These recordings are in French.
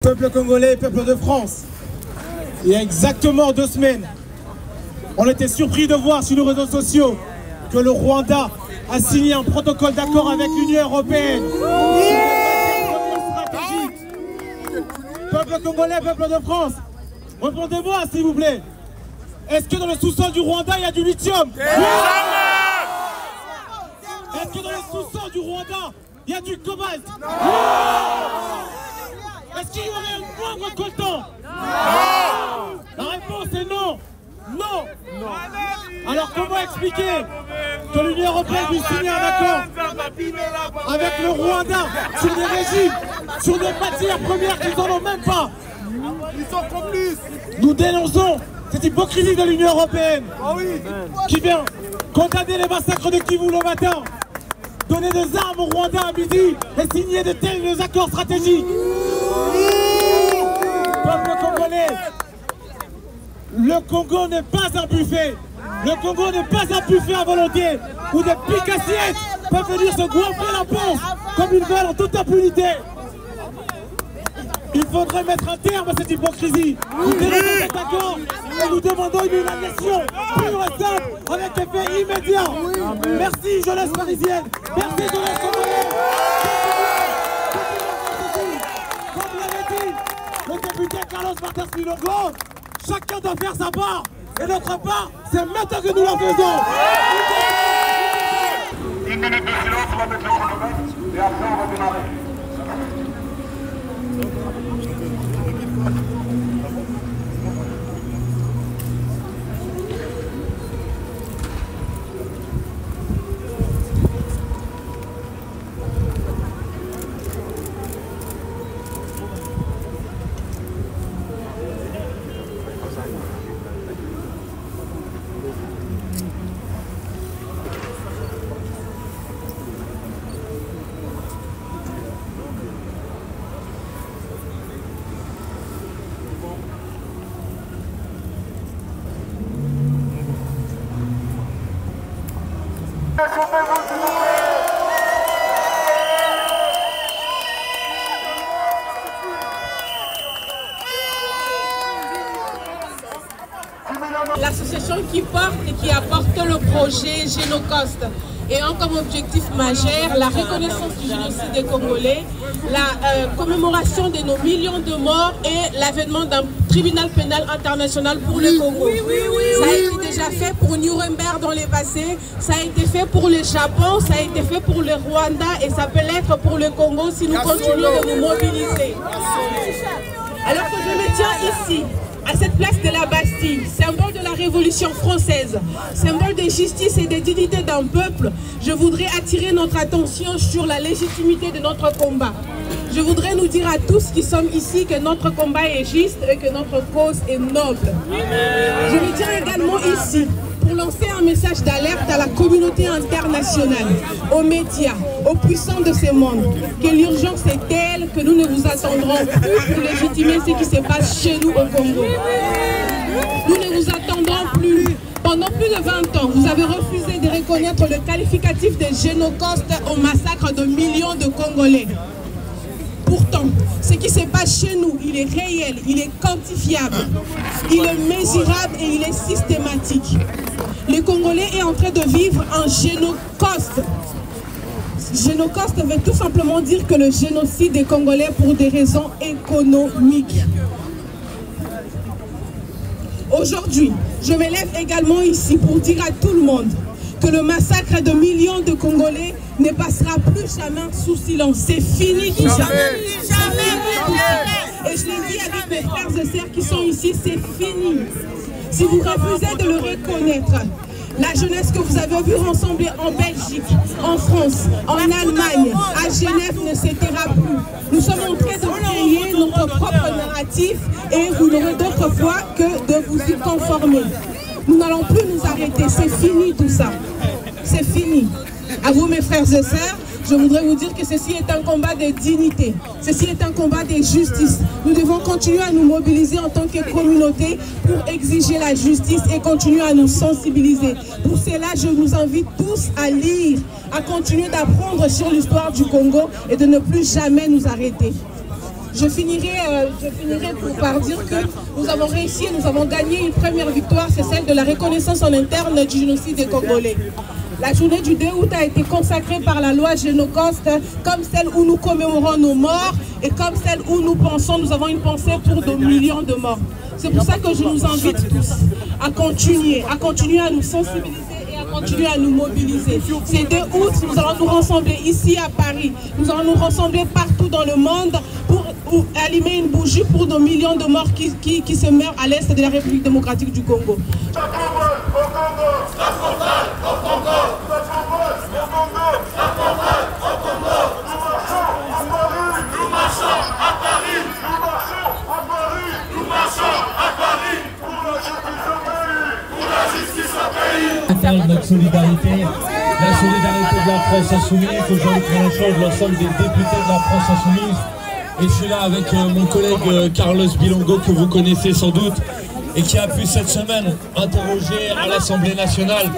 Peuple congolais, peuple de France, il y a exactement 2 semaines, on était surpris de voir sur les réseaux sociaux que le Rwanda a signé un protocole d'accord avec l'Union européenne. Peuple congolais, peuple de France, répondez-moi s'il vous plaît. Est-ce que dans le sous-sol du Rwanda il y a du lithium? Est-ce que dans le sous-sol du Rwanda il y a du cobalt? Est-ce qu'il y aurait un moindre coltan? Non! La réponse est non! Non! Alors comment expliquer que l'Union européenne puisse signer un accord avec le Rwanda sur des régimes, sur des matières premières qu'ils n'en ont même pas? Ils sont complices! Nous dénonçons cette hypocrisie de l'Union européenne qui vient condamner les massacres de Kivu le matin, donner des armes au Rwanda à midi et signer de tels accords stratégiques. Peuple congolais, le Congo n'est pas un buffet. Le Congo n'est pas un buffet à volonté où des piques-assiettes peuvent venir se gonfler la panse comme ils veulent en toute impunité. Il faudrait mettre un terme à cette hypocrisie. Nous dénonçons cet accord et nous demandons une évaluation pure et simple avec effet immédiat. Merci jeunesse parisienne. Merci jeunesse congolaise. Comme l'avait dit le député Carlos Martins Milongo, chacun doit faire sa part. Et notre part, c'est maintenant que nous la faisons. Une minute de silence, on va mettre le chronomètre et après on va démarrer. L'association qui porte et qui apporte le projet Génocost ayant comme objectif majeur la reconnaissance du génocide des Congolais, la commémoration de nos millions de morts et l'avènement d'un tribunal pénal international pour le Congo. Ça a été déjà fait pour Nuremberg dans le passé, ça a été fait pour le Japon, ça a été fait pour le Rwanda et ça peut l'être pour le Congo si nous continuons de nous mobiliser. Alors que je me tiens ici, à cette place de la Bastille, symbole de la Révolution française, symbole de justice et de dignité d'un peuple, je voudrais attirer notre attention sur la légitimité de notre combat. Je voudrais nous dire à tous qui sommes ici que notre combat est juste et que notre cause est noble. Je me tiens également ici pour lancer un message d'alerte à la communauté internationale, aux médias, aux puissants de ce monde, que l'urgence est telle que nous ne vous attendrons plus pour légitimer ce qui se passe chez nous au Congo. Nous ne vous attendrons plus. Pendant plus de 20 ans, vous avez refusé de reconnaître le qualificatif de génocost au massacre de millions de Congolais. Pourtant, ce qui se passe chez nous, il est réel, il est quantifiable, il est mesurable et il est systématique. Le Congolais est en train de vivre un génocost. Génocost veut tout simplement dire que le génocide des Congolais pour des raisons économiques. Aujourd'hui, je me lève également ici pour dire à tout le monde que le massacre de millions de Congolais ne passera plus jamais sous silence. C'est fini tout ça. Et je le dis avec mes frères et sœurs qui sont ici, c'est fini. Si vous refusez de le reconnaître, la jeunesse que vous avez vue rassembler en Belgique, en France, en Allemagne, à Genève ne se taira plus. Nous sommes en train de créer notre propre narratif et vous n'aurez d'autre choix que de vous y conformer. Nous n'allons plus nous arrêter, c'est fini tout ça. C'est fini. À vous mes frères et sœurs, je voudrais vous dire que ceci est un combat de dignité, ceci est un combat de justice. Nous devons continuer à nous mobiliser en tant que communauté pour exiger la justice et continuer à nous sensibiliser. Pour cela, je vous invite tous à lire, à continuer d'apprendre sur l'histoire du Congo et de ne plus jamais nous arrêter. Je finirai par dire que nous avons réussi et nous avons gagné une première victoire, c'est celle de la reconnaissance en interne du génocide des Congolais. La journée du 2 août a été consacrée par la loi Génocoste comme celle où nous commémorons nos morts et comme celle où nous pensons, nous avons une pensée pour de millions de morts. C'est pour ça que je nous invite tous à continuer à nous sensibiliser et à continuer à nous mobiliser. C'est 2 août, nous allons nous rassembler ici à Paris. Nous allons nous rassembler partout dans le monde pour allumer une bougie pour nos millions de morts qui se meurent à l'est de la République démocratique du Congo. Notre solidarité, la solidarité de la France Insoumise. Aujourd'hui, prend la charge l'ensemble des députés de la France Insoumise. Et je suis là avec mon collègue Carlos Bilongo, que vous connaissez sans doute, et qui a pu cette semaine interroger à l'Assemblée nationale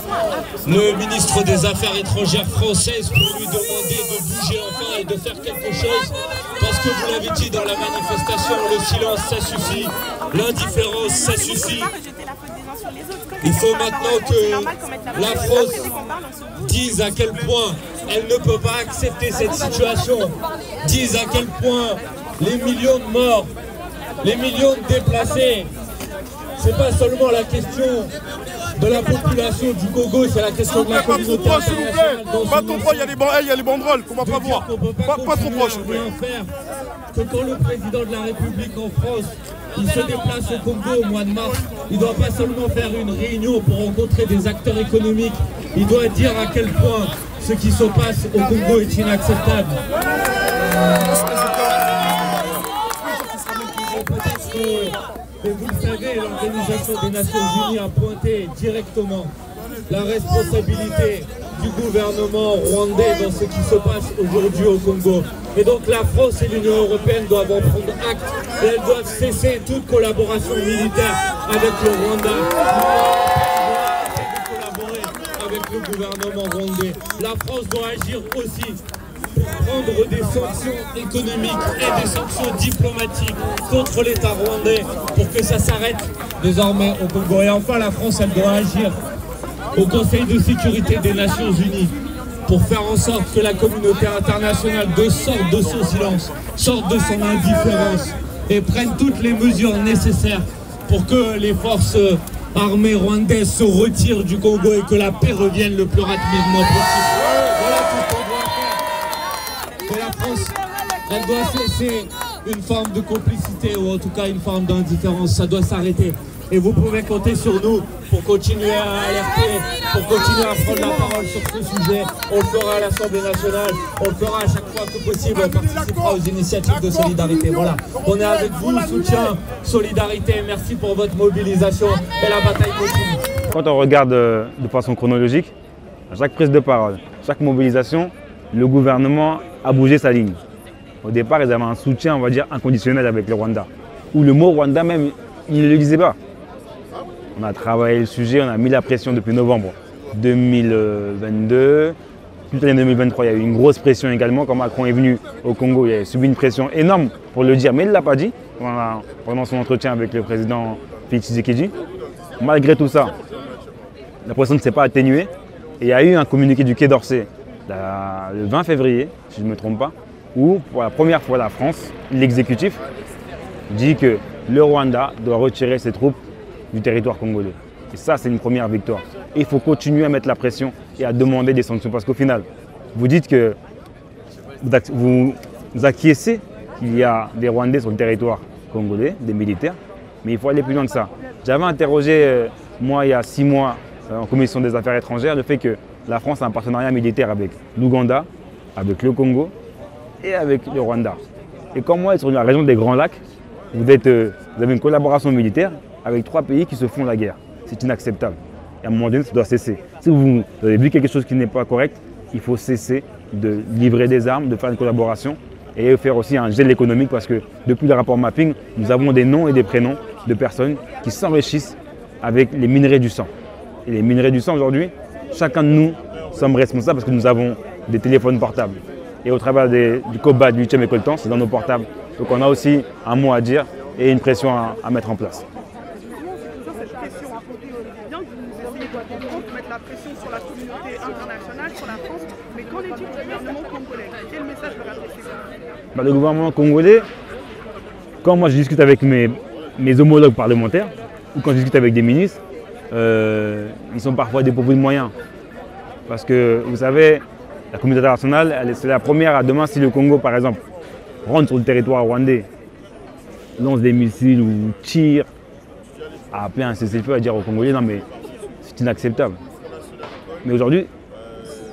le ministre des Affaires étrangères françaises pour lui demander de bouger enfin et de faire quelque chose. Parce que vous l'avez dit dans la manifestation, le silence ça suffit, l'indifférence ça suffit. Il faut maintenant que la France dise à quel point elle ne peut pas accepter cette situation, dise à quel point les millions de morts, les millions de déplacés, c'est pas seulement la question de la population du Congo, c'est la question de la communauté internationale. Pas trop proche, il y a les banderoles qu'on va pas voir. Pas trop proche. Que quand le président de la République en France, il se déplace au Congo au mois de mars, il ne doit pas seulement faire une réunion pour rencontrer des acteurs économiques, il doit dire à quel point ce qui se passe au Congo est inacceptable. Et vous le savez, l'Organisation des Nations Unies a pointé directement la responsabilité du gouvernement rwandais dans ce qui se passe aujourd'hui au Congo. Et donc la France et l'Union européenne doivent en prendre acte et elles doivent cesser toute collaboration militaire avec le Rwanda. Collaborer avec le gouvernement rwandais. La France doit agir aussi pour prendre des sanctions économiques et des sanctions diplomatiques contre l'État rwandais pour que ça s'arrête désormais au Congo. Et enfin, la France, elle doit agir au Conseil de sécurité des Nations Unies pour faire en sorte que la communauté internationale sorte de son silence, sorte de son indifférence et prenne toutes les mesures nécessaires pour que les forces armées rwandaises se retirent du Congo et que la paix revienne le plus rapidement possible. Voilà tout ce qu'on doit faire. Et la France, elle doit cesser une forme de complicité ou en tout cas une forme d'indifférence. Ça doit s'arrêter. Et vous pouvez compter sur nous pour continuer à alerter, pour continuer à prendre la parole sur ce sujet. On le fera à l'Assemblée nationale, on le fera à chaque fois que possible, on participera aux initiatives de solidarité. Voilà, on est avec vous, soutien, solidarité, merci pour votre mobilisation et la bataille continue. Quand on regarde de façon chronologique, à chaque prise de parole, chaque mobilisation, le gouvernement a bougé sa ligne. Au départ, ils avaient un soutien, on va dire, inconditionnel avec le Rwanda, où le mot Rwanda même, ils ne le disaient pas. On a travaillé le sujet, on a mis la pression depuis novembre 2022. Toute l'année 2023, il y a eu une grosse pression également. Quand Macron est venu au Congo, il a subi une pression énorme pour le dire, mais il ne l'a pas dit pendant son entretien avec le président Félix Tshisekedi. Malgré tout ça, la pression ne s'est pas atténuée. Et il y a eu un communiqué du Quai d'Orsay le 20 février, si je ne me trompe pas, où pour la première fois la France, l'exécutif, dit que le Rwanda doit retirer ses troupes du territoire congolais. Et ça, c'est une première victoire. Et il faut continuer à mettre la pression et à demander des sanctions. Parce qu'au final, vous dites que vous acquiescez qu'il y a des Rwandais sur le territoire congolais, des militaires, mais il faut aller plus loin que ça. J'avais interrogé, moi, il y a 6 mois, en commission des affaires étrangères, le fait que la France a un partenariat militaire avec l'Ouganda, avec le Congo et avec le Rwanda. Et comme moi, sur la région des Grands Lacs, vous avez une collaboration militaire avec 3 pays qui se font la guerre. C'est inacceptable. Et à un moment donné, ça doit cesser. Si vous avez vu quelque chose qui n'est pas correct, il faut cesser de livrer des armes, de faire une collaboration et faire aussi un gel économique parce que depuis le rapport mapping, nous avons des noms et des prénoms de personnes qui s'enrichissent avec les minerais du sang. Et les minerais du sang aujourd'hui, chacun de nous sommes responsables parce que nous avons des téléphones portables. Et au travers du COBA du 8e école temps, c'est dans nos portables Donc on a aussi un mot à dire et une pression à mettre en place. Sur cette pression à côté, bien que vous essayez de comprendre, de mettre la pression sur la communauté internationale, sur la France, mais qu'en est-il du gouvernement congolais? Quel message leur adressez-vous? Le gouvernement congolais, quand moi je discute avec mes homologues parlementaires, ou quand je discute avec des ministres, ils sont parfois dépourvus de moyens. Parce que vous savez, la communauté internationale, c'est la première à demain, si le Congo par exemple rentre sur le territoire rwandais, lance des missiles ou tire, à appeler un cessez-le-feu, à dire aux Congolais non mais c'est inacceptable. Mais aujourd'hui,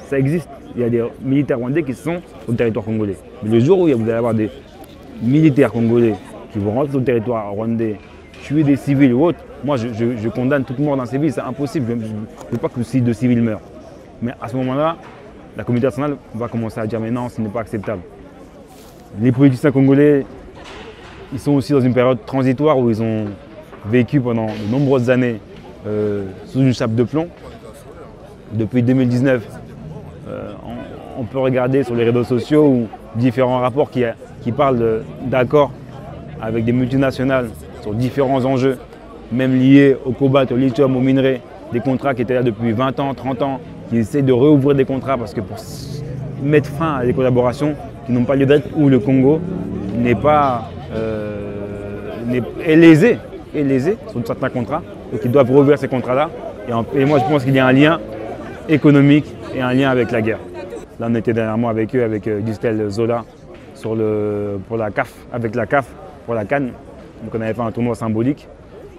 ça existe. Il y a des militaires rwandais qui sont sur le territoire congolais. Mais le jour où vous allez avoir des militaires congolais qui vont rentrer sur le territoire rwandais, tuer des civils ou autres, moi je condamne toute mort d'un civil, c'est impossible. Je ne veux pas que de civils meurent. Mais à ce moment-là, la communauté internationale va commencer à dire mais non, ce n'est pas acceptable. Les politiciens congolais, ils sont aussi dans une période transitoire où ils ont vécu pendant de nombreuses années sous une chape de plomb. Depuis 2019, on peut regarder sur les réseaux sociaux ou différents rapports qui parlent d'accords avec des multinationales sur différents enjeux, même liés au cobalt, au lithium, aux minerais, des contrats qui étaient là depuis 20 ans, 30 ans, qui essaient de réouvrir des contrats parce que pour mettre fin à des collaborations qui n'ont pas lieu d'être, où le Congo est lésé sur certains contrats, donc ils doivent rouvrir ces contrats-là. Et moi je pense qu'il y a un lien économique et un lien avec la guerre. Là on était dernièrement avec eux, avec Distel Zola, pour la CAF, avec la CAF, pour la CAN. Donc on avait fait un tournoi symbolique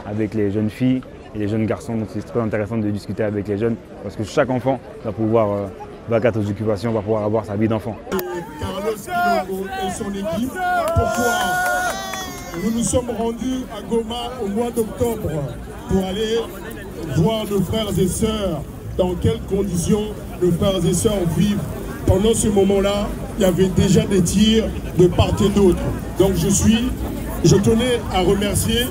avec les jeunes filles et les jeunes garçons. Donc c'est très intéressant de discuter avec les jeunes parce que chaque enfant va pouvoir vaquer aux occupations, va pouvoir avoir sa vie d'enfant. Carlos Kilongo et son équipe, pourquoi nous nous sommes rendus à Goma au mois d'octobre pour aller voir nos frères et sœurs, dans quelles conditions nos frères et sœurs vivent. Pendant ce moment-là, il y avait déjà des tirs de part et d'autre. Donc je tenais à remercier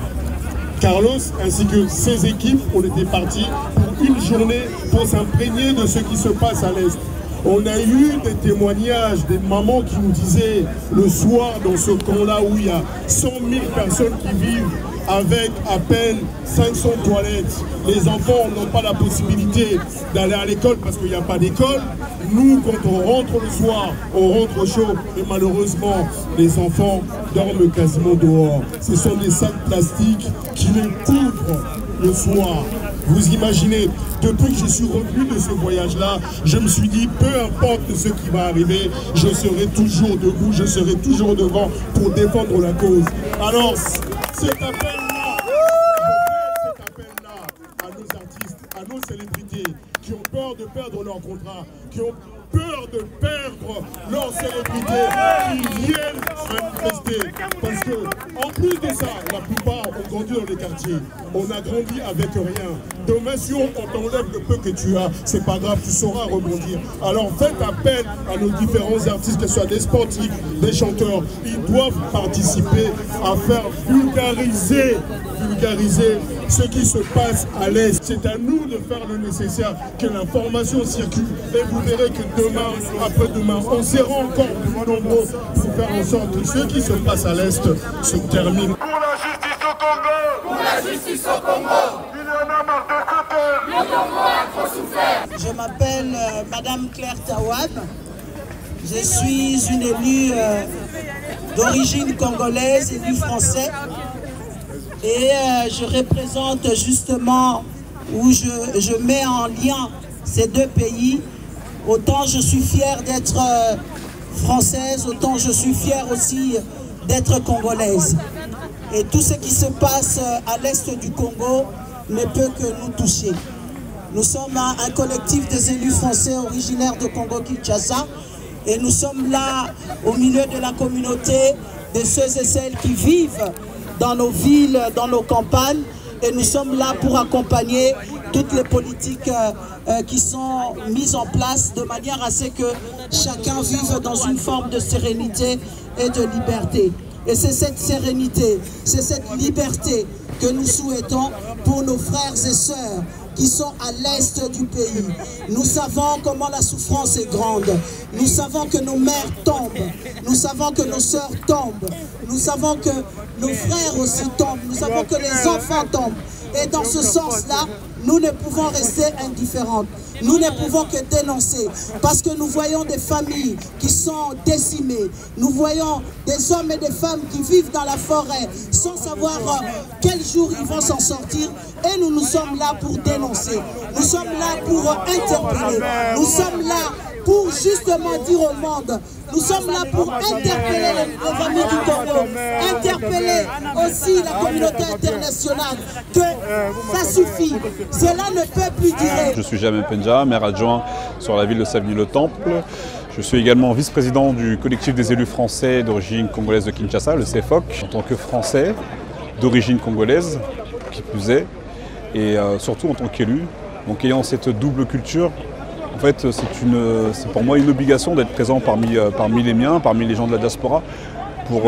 Carlos ainsi que ses équipes. On était partis pour une journée pour s'imprégner de ce qui se passe à l'Est. On a eu des témoignages des mamans qui nous disaient le soir dans ce camp-là où il y a 100 000 personnes qui vivent avec à peine 500 toilettes. Les enfants n'ont pas la possibilité d'aller à l'école parce qu'il n'y a pas d'école. Nous, quand on rentre le soir, on rentre chaud et malheureusement, les enfants dorment quasiment dehors. Ce sont des sacs plastiques qui les couvrent le soir. Vous imaginez, depuis que je suis revenu de ce voyage-là, je me suis dit, peu importe ce qui va arriver, je serai toujours debout, je serai toujours devant pour défendre la cause. Alors, cet appel-là à nos artistes, à nos célébrités, qui ont peur de perdre leur contrat, qui ont peur de perdre leur célébrité, qui viennent manifester. Parce que, en plus de ça, la plupart ont grandi dans les quartiers. On a grandi avec rien. Demain, si on t'enlève le peu que tu as, c'est pas grave, tu sauras rebondir. Alors faites appel à nos différents artistes, que ce soit des sportifs, des chanteurs. Ils doivent participer à faire vulgariser ce qui se passe à l'Est. C'est à nous de faire le nécessaire, que l'information circule. Et vous verrez que demain, après-demain, on sera encore plus nombreux pour faire en sorte que ce qui se passe à l'Est se termine. Pour la justice au Congo! Pour la justice au Congo! Il y en a marre de côté! Le Congo a trop souffert! Je m'appelle Madame Claire Tawad. Je suis une élue d'origine congolaise, élue française. Et je représente justement, où je mets en lien ces deux pays. Autant je suis fière d'être française, autant je suis fière aussi d'être congolaise. Et tout ce qui se passe à l'est du Congo ne peut que nous toucher. Nous sommes un collectif des élus français originaires de Congo-Kinshasa et nous sommes là au milieu de la communauté de ceux et celles qui vivent dans nos villes, dans nos campagnes, et nous sommes là pour accompagner toutes les politiques qui sont mises en place de manière à ce que chacun vive dans une forme de sérénité et de liberté. Et c'est cette sérénité, c'est cette liberté que nous souhaitons pour nos frères et sœurs qui sont à l'est du pays. Nous savons comment la souffrance est grande. Nous savons que nos mères tombent. Nous savons que nos sœurs tombent. Nous savons que nos frères aussi tombent. Nous savons que les enfants tombent. Et dans ce sens-là, nous ne pouvons rester indifférents. Nous ne pouvons que dénoncer parce que nous voyons des familles qui sont décimées. Nous voyons des hommes et des femmes qui vivent dans la forêt sans savoir quel jour ils vont s'en sortir. Et nous sommes là pour dénoncer. Nous sommes là pour interpeller. Nous sommes là pour justement dire au monde, nous sommes là pour interpeller les familles du Congo, interpeller aussi la communauté internationale, que ça suffit, cela ne peut plus durer. Je suis Jamel Penja, maire adjoint sur la ville de Savigny-le-Temple. Je suis également vice-président du collectif des élus français d'origine congolaise de Kinshasa, le CFOC, en tant que français d'origine congolaise, qui plus est, et surtout en tant qu'élu, donc ayant cette double culture. En fait, c'est pour moi une obligation d'être présent parmi les miens, parmi les gens de la diaspora, pour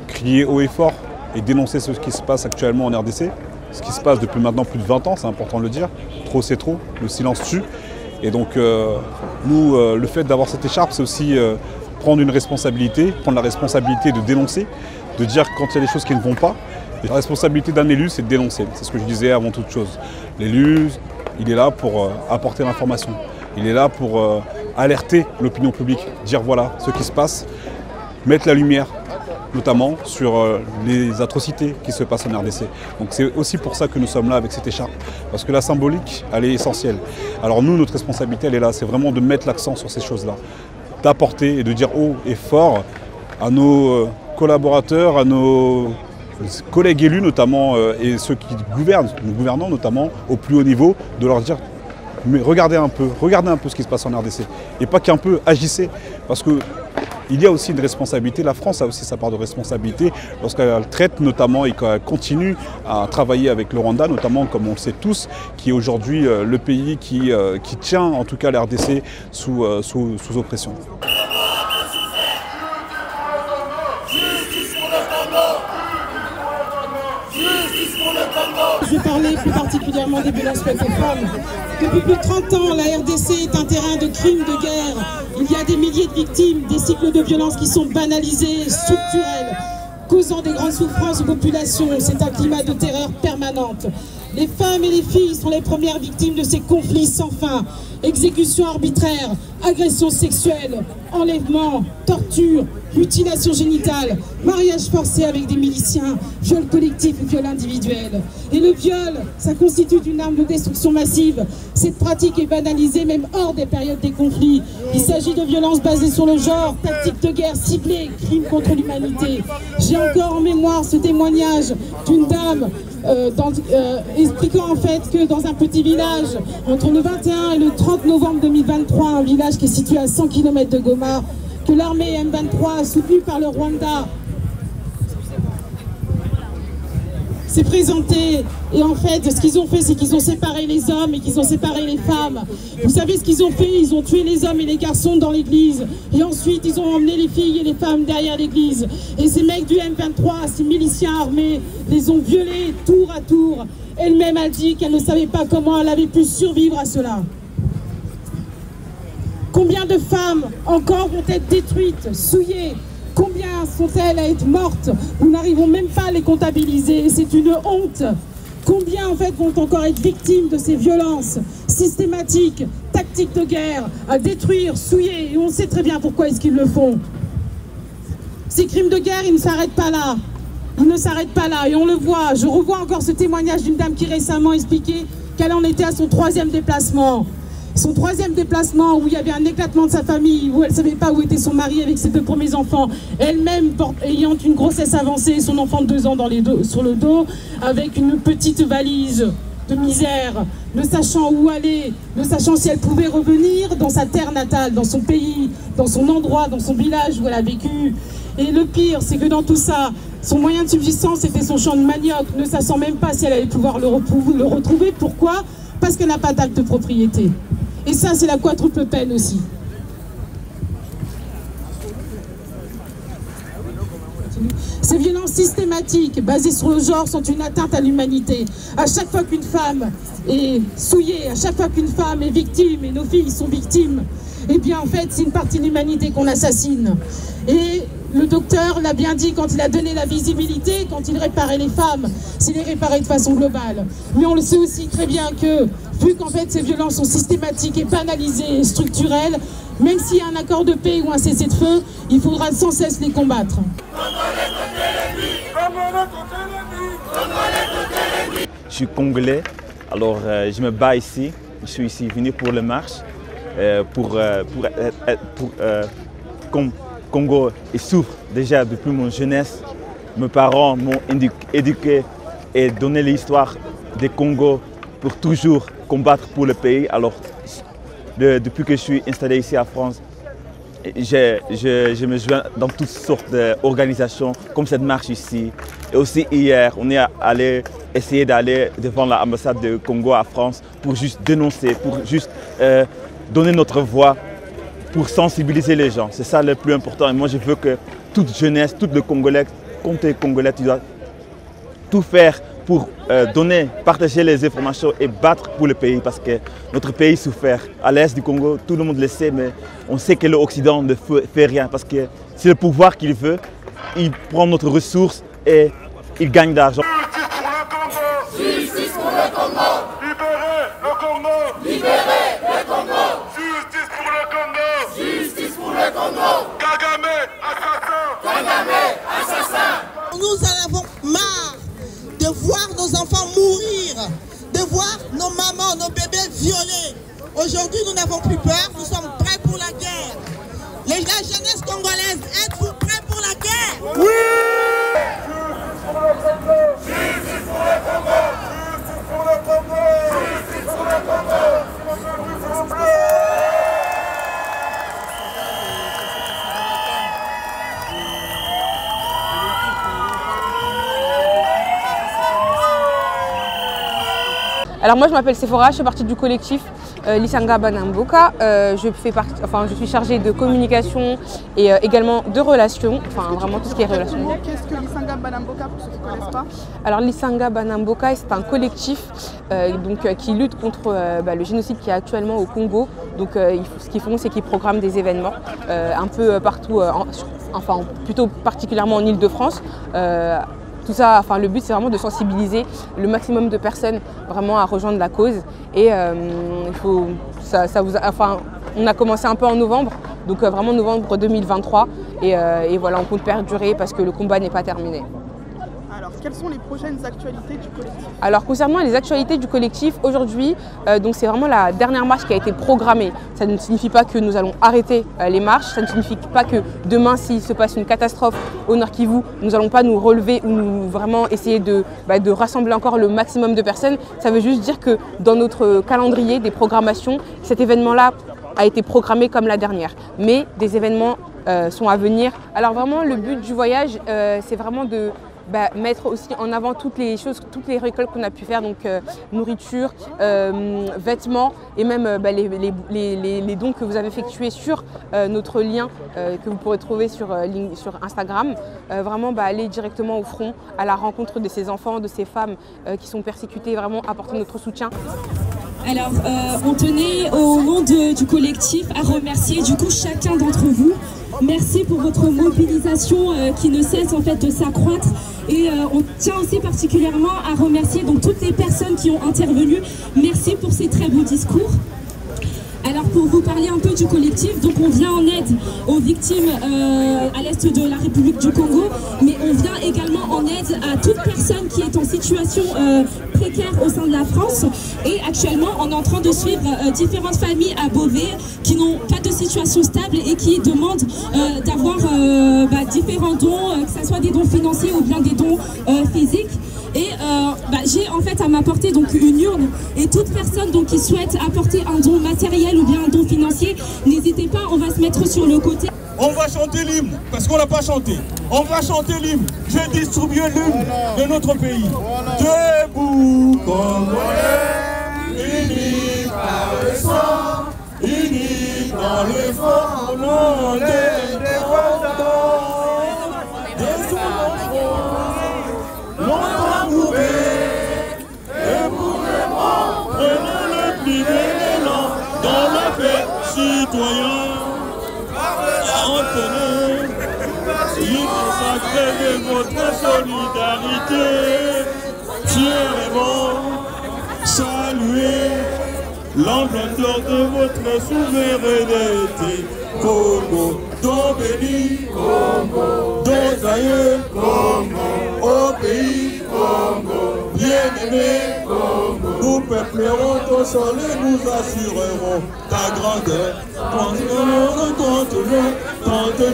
crier haut et fort et dénoncer ce qui se passe actuellement en RDC. Ce qui se passe depuis maintenant plus de 20 ans, c'est important de le dire. Trop c'est trop, le silence tue. Et donc nous, le fait d'avoir cette écharpe, c'est aussi prendre une responsabilité, prendre la responsabilité de dénoncer, de dire quand il y a des choses qui ne vont pas. Et la responsabilité d'un élu, c'est de dénoncer. C'est ce que je disais avant toute chose. L'élu, il est là pour apporter l'information. Il est là pour alerter l'opinion publique, dire voilà ce qui se passe, mettre la lumière notamment sur les atrocités qui se passent en RDC. Donc c'est aussi pour ça que nous sommes là avec cette écharpe, parce que la symbolique, elle est essentielle. Alors nous, notre responsabilité, elle est là, c'est vraiment de mettre l'accent sur ces choses-là, d'apporter et de dire haut et fort à nos collaborateurs, à nos collègues élus notamment, et ceux qui gouvernent, nous gouvernons notamment au plus haut niveau, de leur dire mais regardez un peu ce qui se passe en RDC. Et pas qu'un peu, agissez. Parce qu'il y a aussi une responsabilité, la France a aussi sa part de responsabilité lorsqu'elle traite notamment et qu'elle continue à travailler avec le Rwanda, notamment comme on le sait tous, qui est aujourd'hui le pays qui tient en tout cas la RDC sous oppression. Je vais parler plus particulièrement des violences faites aux femmes. Depuis plus de 30 ans, la RDC est un terrain de crimes de guerre. Il y a des milliers de victimes, des cycles de violence qui sont banalisés, structurels, causant des grandes souffrances aux populations. C'est un climat de terreur permanente. Les femmes et les filles sont les premières victimes de ces conflits sans fin. Exécutions arbitraires, agressions sexuelles, enlèvements, tortures, mutilations génitales, mariage forcé avec des miliciens, viol collectif et viol individuel. Et le viol, ça constitue une arme de destruction massive. Cette pratique est banalisée même hors des périodes des conflits. Il s'agit de violences basées sur le genre, tactiques de guerre ciblées, crimes contre l'humanité. J'ai encore en mémoire ce témoignage d'une dame expliquant en fait que dans un petit village, entre le 21 et le 30 novembre 2023, un village qui est situé à 100 km de Goma, que l'armée M23, soutenue par le Rwanda, s'est présentée. Et en fait, ce qu'ils ont fait, c'est qu'ils ont séparé les hommes et qu'ils ont séparé les femmes. Vous savez ce qu'ils ont fait? Ils ont tué les hommes et les garçons dans l'église. Et ensuite, ils ont emmené les filles et les femmes derrière l'église. Et ces mecs du M23, ces miliciens armés, les ont violés tour à tour. Elle-même a dit qu'elle ne savait pas comment elle avait pu survivre à cela. Combien de femmes encore vont être détruites, souillées? Combien sont-elles à être mortes? Nous n'arrivons même pas à les comptabiliser. C'est une honte. Combien en fait vont encore être victimes de ces violences systématiques, tactiques de guerre, à détruire, souiller? Et on sait très bien pourquoi est-ce qu'ils le font. Ces crimes de guerre, ils ne s'arrêtent pas là. Ils ne s'arrêtent pas là. Et on le voit. Je revois encore ce témoignage d'une dame qui récemment expliquait qu'elle en était à son 3e déplacement. Son 3e déplacement où il y avait un éclatement de sa famille, où elle ne savait pas où était son mari avec ses 2 premiers enfants, elle-même ayant une grossesse avancée, son enfant de 2 ans sur le dos, avec une petite valise de misère, ne sachant où aller, ne sachant si elle pouvait revenir dans sa terre natale, dans son pays, dans son endroit, dans son village où elle a vécu. Et le pire, c'est que dans tout ça, son moyen de subsistance était son champ de manioc, ne sachant même pas si elle allait pouvoir le retrouver. Pourquoi? Parce qu'elle n'a pas d'acte de propriété. Et ça, c'est la quadruple peine aussi. Ces violences systématiques basées sur le genre sont une atteinte à l'humanité. À chaque fois qu'une femme est souillée, à chaque fois qu'une femme est victime, et nos filles sont victimes, eh bien en fait c'est une partie de l'humanité qu'on assassine. Et le docteur l'a bien dit quand il a donné la visibilité, quand il réparait les femmes, c'est les réparer de façon globale. Mais on le sait aussi très bien que, vu qu'en fait ces violences sont systématiques et banalisées et structurelles, même s'il y a un accord de paix ou un cessez-le-feu, il faudra sans cesse les combattre. Je suis congolais, alors je me bats ici. Je suis ici venu pour le marche, comme Congo souffre déjà depuis mon jeunesse. Mes parents m'ont éduqué et donné l'histoire du Congo pour toujours combattre pour le pays. Alors, depuis que je suis installé ici en France, je me joins dans toutes sortes d'organisations comme cette marche ici. Et aussi hier, on est allé essayer d'aller devant l'ambassade du Congo à France pour juste dénoncer, pour juste donner notre voix, pour sensibiliser les gens. C'est ça le plus important. Et moi, je veux que toute jeunesse, tout le Congolais, quand tu es Congolais, tu dois tout faire pour partager les informations et battre pour le pays parce que notre pays souffre. À l'est du Congo, tout le monde le sait, mais on sait que l'Occident ne fait rien parce que c'est le pouvoir qu'il veut. Il prend notre ressource et il gagne de l'argent. Justice pour le Congo. Libérez le Congo. Libérez le Congo. Justice pour le Congo. Justice pour le Congo. Kagame, assassin. Kagame, assassin. Nous en avons marre de voir nos enfants mourir, de voir nos mamans, nos bébés violés. Aujourd'hui, nous n'avons plus peur, nous sommes prêts pour la guerre. La jeunesse congolaise, êtes-vous prêts pour la guerre? Oui! Justice pour le Congo! Justice pour le Congo! Justice pour le Congo! S'il vous plaît! Alors moi je m'appelle Sephora, je fais partie du collectif Lisanga Banamboka. Je suis chargée de communication et également de relations, enfin vraiment tout ce qui est relations. Qu'est-ce que Lisanga Banamboka pour ceux qui ne connaissent pas? Alors Lisanga Banamboka, c'est un collectif qui lutte contre le génocide qui est actuellement au Congo. Donc ce qu'ils font, c'est qu'ils programment des événements un peu partout, plutôt particulièrement en Île-de-France. Tout ça, le but c'est vraiment de sensibiliser le maximum de personnes vraiment à rejoindre la cause. Et on a commencé un peu en novembre, donc vraiment novembre 2023. Et voilà, on compte perdurer parce que le combat n'est pas terminé. Alors, quelles sont les prochaines actualités du collectif? Alors, concernant les actualités du collectif, aujourd'hui, c'est vraiment la dernière marche qui a été programmée. Ça ne signifie pas que nous allons arrêter les marches, ça ne signifie pas que demain, s'il se passe une catastrophe au Nord Kivu, nous n'allons pas nous relever ou nous vraiment essayer de rassembler encore le maximum de personnes. Ça veut juste dire que dans notre calendrier des programmations, cet événement-là a été programmé comme la dernière. Mais des événements sont à venir. Alors vraiment, le but du voyage, c'est vraiment de mettre aussi en avant toutes les choses, toutes les récoltes qu'on a pu faire, donc nourriture, vêtements et même les dons que vous avez effectués sur notre lien que vous pourrez trouver sur Instagram. Vraiment aller directement au front, à la rencontre de ces enfants, de ces femmes qui sont persécutées, vraiment apporter notre soutien. Alors, on tenait au nom du collectif à remercier du coup chacun d'entre vous. Merci pour votre mobilisation qui ne cesse en fait de s'accroître. Et on tient aussi particulièrement à remercier donc toutes les personnes qui ont intervenu. Merci pour ces très beaux discours. Alors pour vous parler un peu du collectif, donc on vient en aide aux victimes à l'est de la République du Congo, mais on vient également en aide à toute personne qui est en situation précaire au sein de la France. Et actuellement, on est en train de suivre différentes familles à Beauvais qui n'ont pas de situation stable et qui demandent d'avoir différents dons, que ce soit des dons financiers ou bien des dons physiques. Et j'ai en fait à m'apporter donc une urne, et toute personne donc qui souhaite apporter un don matériel ou bien un don financier, n'hésitez pas, on va se mettre sur le côté. On va chanter l'hymne, parce qu'on l'a pas chanté. On va chanter l'hymne. J'ai distribué l'hymne de notre pays. Debout, Congolais, unis par le sang, unis par le fort, au nom des défendants. citoyens, entre nous, il consacre de votre solidarité, fièrement saluer l'emploi de votre souveraineté. Congo, ton béni, Congo, ton aïeux, Congo, au pays, Congo, bien-aimé, Congo, nous peuplerons ton sol et nous assurerons ta grandeur. 30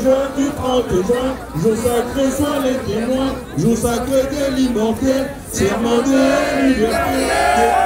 juin du 30 juin, jour sacré soient les témoins, jour sacré de l'immortel, serment de liberté.